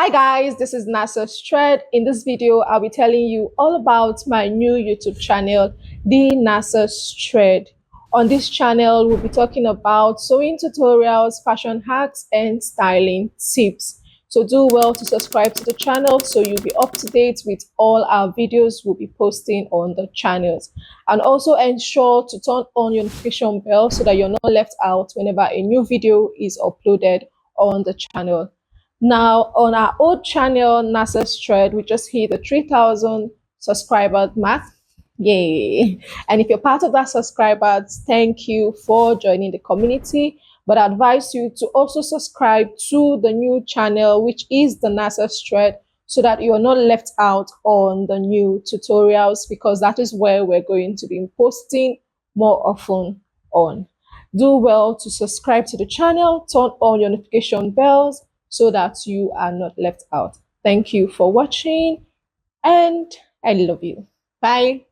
Hi guys, this is NASA's Thread. In this video, I'll be telling you all about my new YouTube channel, the NASA's Thread. On this channel, we'll be talking about sewing tutorials, fashion hacks, and styling tips. So do well to subscribe to the channel so you'll be up to date with all our videos we'll be posting on the channels. And also ensure to turn on your notification bell so that you're not left out whenever a new video is uploaded on the channel. Now, on our old channel, NASA's Thread, we just hit the 3,000 subscriber mark. Yay! And if you're part of that subscribers, thank you for joining the community. But I advise you to also subscribe to the new channel, which is the NASA's Thread, so that you are not left out on the new tutorials, because that is where we're going to be posting more often on. Do well to subscribe to the channel, turn on your notification bells, so that you are not left out. Thank you for watching, and I love you. Bye.